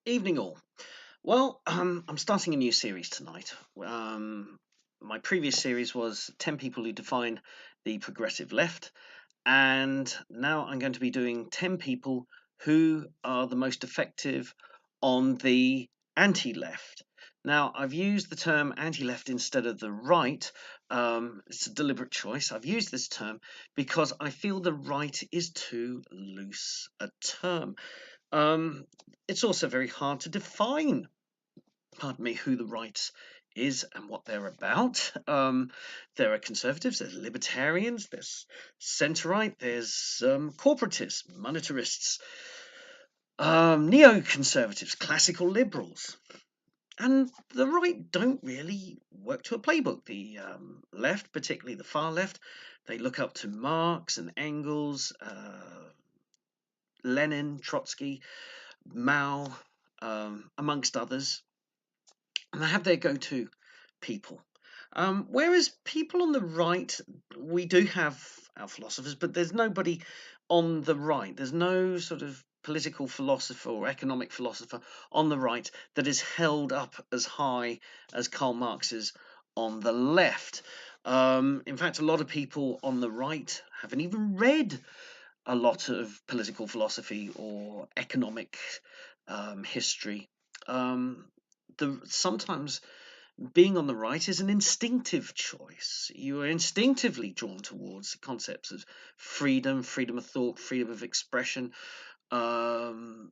Evening all. Well, I'm starting a new series tonight. My previous series was 10 people who define the progressive left, and now I'm going to be doing 10 people who are the most effective on the anti-left. Now, I've used the term anti-left instead of the right. It's a deliberate choice. I've used this term because I feel the right is too loose a term. Um, it's also very hard to define, pardon me, who the right is and what they're about. There are conservatives, there's libertarians, there's centre-right, there's corporatists, monetarists, neoconservatives, classical liberals. And the right don't really work to a playbook. The left, particularly the far left, they look up to Marx and Engels, Lenin, Trotsky, Mao, amongst others, and they have their go-to people. Whereas people on the right, we do have our philosophers, but there's nobody on the right. There's no sort of political philosopher or economic philosopher on the right that is held up as high as Karl Marx is on the left. In fact, a lot of people on the right haven't even read a lot of political philosophy or economic history. Sometimes being on the right is an instinctive choice. You are instinctively drawn towards concepts of freedom, freedom of thought, freedom of expression, um,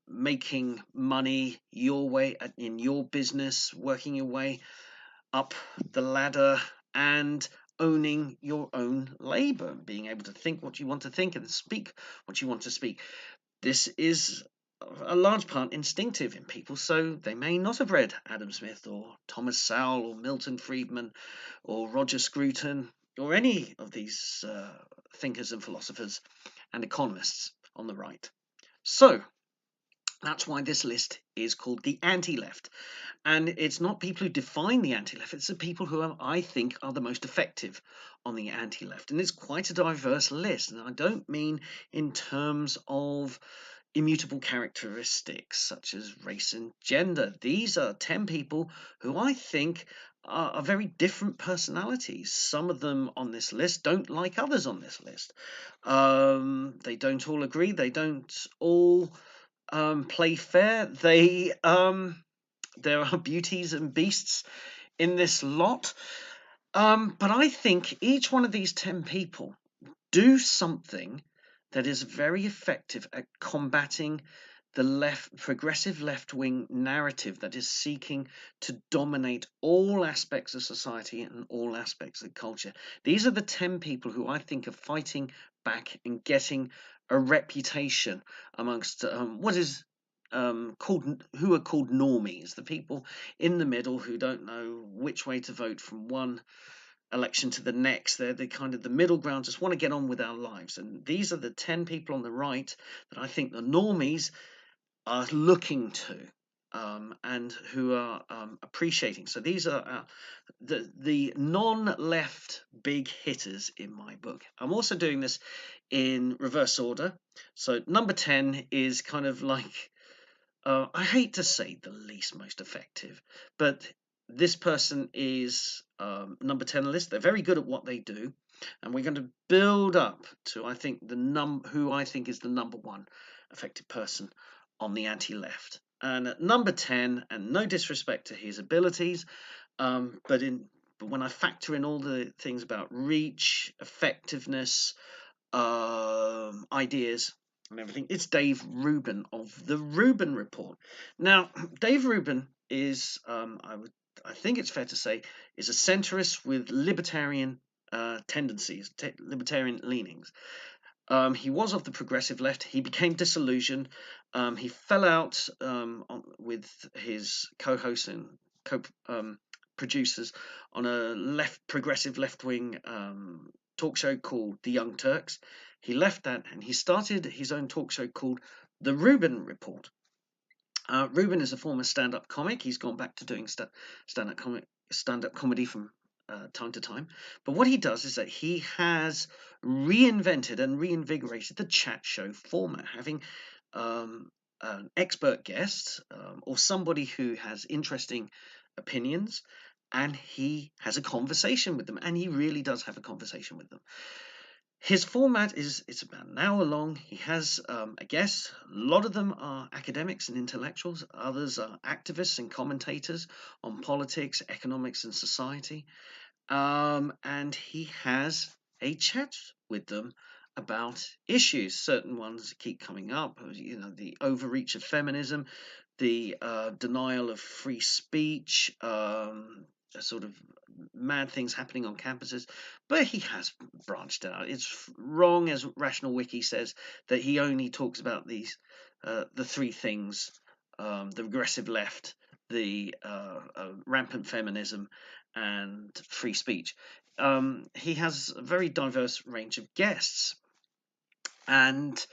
making money your way in your business, working your way up the ladder, and owning your own labor, being able to think what you want to think and speak what you want to speak. This is a large part instinctive in people, so they may not have read Adam Smith or Thomas Sowell or Milton Friedman or Roger Scruton or any of these thinkers and philosophers and economists on the right. So that's why this list is called the anti-left. And it's not people who define the anti-left, it's the people who I think are the most effective on the anti-left. And it's quite a diverse list. And I don't mean in terms of immutable characteristics such as race and gender. These are 10 people who I think are very different personalities. Some of them on this list don't like others on this list. They don't all agree. They don't all play fair. There are beauties and beasts in this lot. But I think each one of these 10 people do something that is very effective at combating the progressive left-wing narrative that is seeking to dominate all aspects of society and all aspects of culture. These are the 10 people who I think are fighting back and getting a reputation amongst what is who are called normies, the people in the middle who don't know which way to vote from one election to the next. They're the kind of the middle ground, just want to get on with our lives. And these are the 10 people on the right that I think the normies are looking to, and who are appreciating. So these are the non-left big hitters in my book. I'm also doing this in reverse order. So number 10 is kind of like, I hate to say the least most effective, but this person is number 10 on the list. They're very good at what they do, and we're going to build up to, I think, who I think is the number one effective person on the anti-left. And at number 10, and no disrespect to his abilities, but when I factor in all the things about reach, effectiveness, ideas, and everything, it's Dave Rubin of the Rubin Report. Now, Dave Rubin is, I think it's fair to say, is a centrist with libertarian tendencies, libertarian leanings. He was of the progressive left. He became disillusioned. He fell out with his co-hosts and co-producers on a progressive left-wing talk show called The Young Turks. He left that and he started his own talk show called The Rubin Report. Rubin is a former stand-up comic. He's gone back to doing stand-up comedy from time to time. But what he does is that he has reinvented and reinvigorated the chat show format, having an expert guest or somebody who has interesting opinions, and he has a conversation with them, and he really does have a conversation with them. His format is it's about an hour long. He has a guest. A lot of them are academics and intellectuals. Others are activists and commentators on politics, economics, and society. And he has a chat with them about issues. Certain ones keep coming up. The overreach of feminism, the denial of free speech, sort of mad things happening on campuses. But he has branched out. It's wrong, as Rational Wiki says, that he only talks about the three things: the regressive left, the rampant feminism, and free speech. He has a very diverse range of guests, and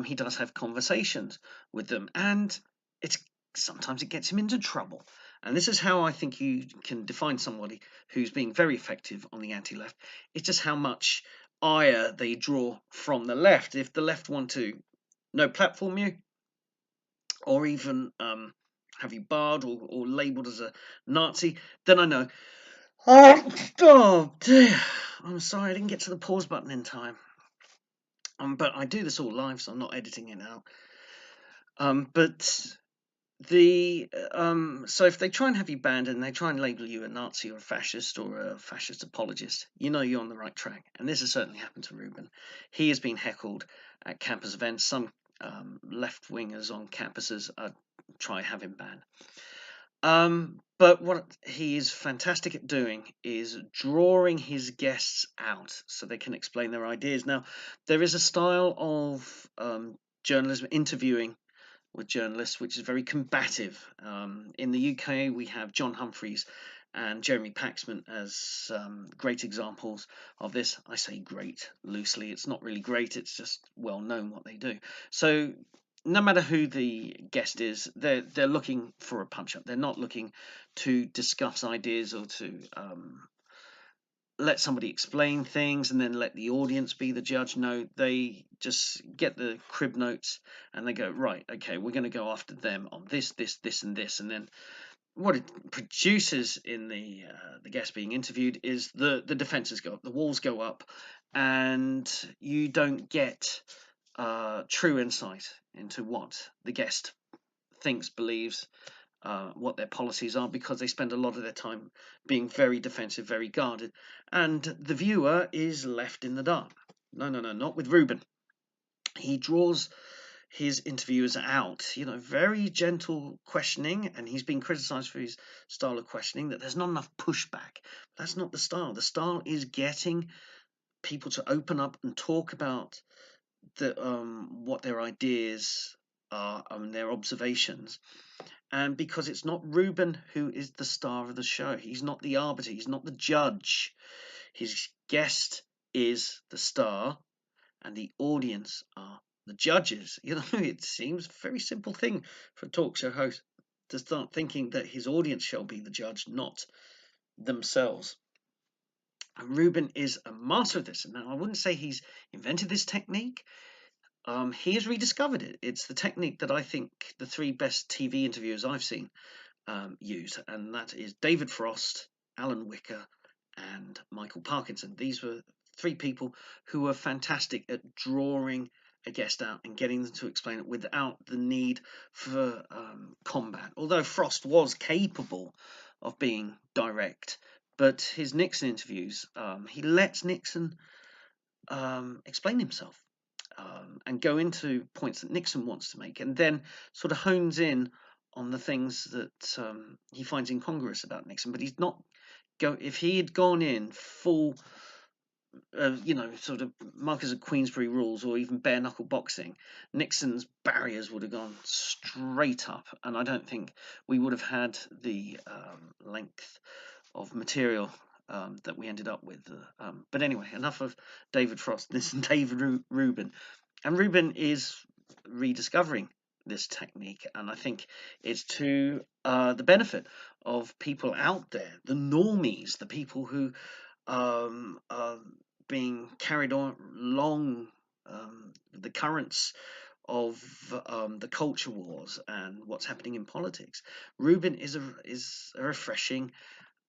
he does have conversations with them, and it's sometimes it gets him into trouble. And this is how I think you can define somebody who's being very effective on the anti-left. It's just how much ire they draw from the left. If the left want to no platform you, or even have you barred or labelled as a Nazi, then I know. Oh dear! I'm sorry I didn't get to the pause button in time. But I do this all live, so I'm not editing it out. But the so if they try and have you banned and they try and label you a Nazi or a fascist apologist, you know you're on the right track. And this has certainly happened to Rubin. He has been heckled at campus events. Some left wingers on campuses try and have him banned. But what he is fantastic at doing is drawing his guests out so they can explain their ideas. Now, there is a style of journalism, interviewing with journalists, which is very combative. In the UK, we have John Humphreys and Jeremy Paxman as great examples of this. I say great loosely. It's not really great. It's just well known what they do. So no matter who the guest is, they're looking for a punch up. They're not looking to discuss ideas or to let somebody explain things and then let the audience be the judge. No, they just get the crib notes and they go, right, okay, we're going to go after them on this, and this, and then what it produces in the guest being interviewed is the defenses go up, the walls go up, and you don't get true insight into what the guest thinks, believes, what their policies are, because they spend a lot of their time being very defensive, very guarded, and the viewer is left in the dark. No, not with Rubin. He draws his interviewers out, very gentle questioning, and he's been criticized for his style of questioning, that there's not enough pushback. That's not the style. The style is getting people to open up and talk about what their ideas are and their observations. And because it's not Rubin who is the star of the show, he's not the arbiter, he's not the judge. His guest is the star, and the audience are the judges. It seems a very simple thing for a talk show host to start thinking that his audience shall be the judge, not themselves. And Rubin is a master of this. Now, I wouldn't say he's invented this technique. He has rediscovered it. It's the technique that I think the three best TV interviewers I've seen use, and that is David Frost, Alan Wicker, and Michael Parkinson. These were three people who were fantastic at drawing a guest out and getting them to explain it without the need for combat. Although Frost was capable of being direct, but his Nixon interviews, he lets Nixon explain himself. And go into points that Nixon wants to make, and then sort of hones in on the things that he finds incongruous about Nixon. But he's not if he had gone in full, sort of Marquis of Queensberry rules or even bare knuckle boxing, Nixon's barriers would have gone straight up, and I don't think we would have had the length of material that we ended up with. But anyway, enough of David Frost. This is David Rubin. And Rubin is rediscovering this technique, and I think it's to the benefit of people out there, the normies, the people who are being carried on along the currents of the culture wars and what's happening in politics. Rubin is a refreshing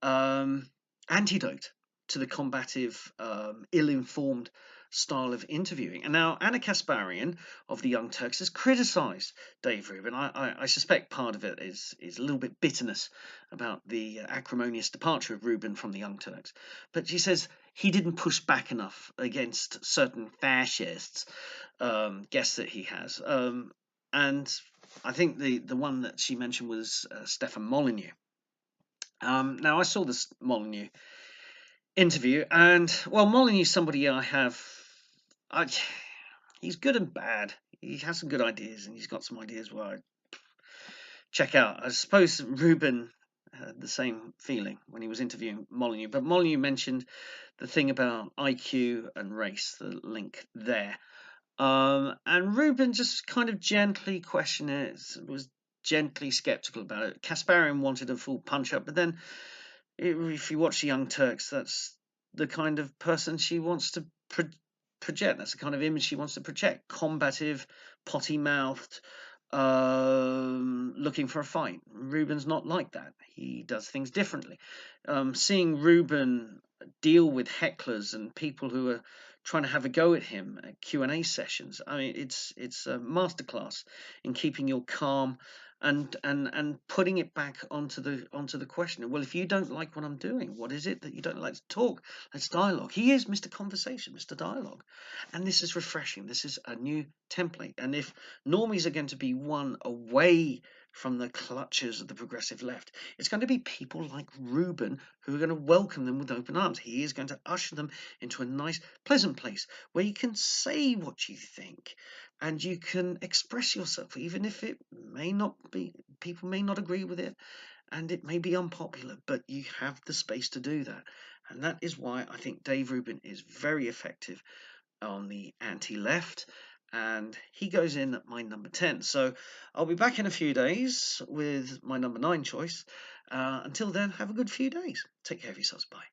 antidote to the combative, ill-informed style of interviewing. And now Anna Kasparian of the Young Turks has criticised Dave Rubin. I suspect part of it is a little bit bitterness about the acrimonious departure of Rubin from the Young Turks. But she says he didn't push back enough against certain fascists, guests that he has. And I think the one that she mentioned was Stefan Molyneux. Now I saw this Molyneux interview, and well, Molyneux's somebody I he's good and bad. He has some good ideas, and he's got some ideas where I check out. I suppose Rubin had the same feeling when he was interviewing Molyneux, but Molyneux mentioned the thing about IQ and race, the link there. And Rubin just kind of gently questioned it, was gently skeptical about it. Kasparian wanted a full punch up, but then if you watch the Young Turks, that's the kind of person she wants to project. That's the kind of image she wants to project: combative, potty-mouthed, looking for a fight. Rubin's not like that. He does things differently. Seeing Rubin deal with hecklers and people who are trying to have a go at him at Q&A sessions, I mean, it's a masterclass in keeping your calm and putting it back onto the question. Well, if you don't like what I'm doing, what is it that you don't like to talk? Let's dialogue. He is Mr. Conversation, Mr. Dialogue, and this is refreshing. This is a new template. And if normies are going to be won away from the clutches of the progressive left, it's going to be people like Rubin who are going to welcome them with open arms. He is going to usher them into a nice, pleasant place where you can say what you think and you can express yourself, even if it may not be, people may not agree with it, and it may be unpopular, but you have the space to do that. And that is why I think Dave Rubin is very effective on the anti-left, and he goes in at my number 10. So I'll be back in a few days with my number 9 choice. Until then, have a good few days. Take care of yourselves. Bye.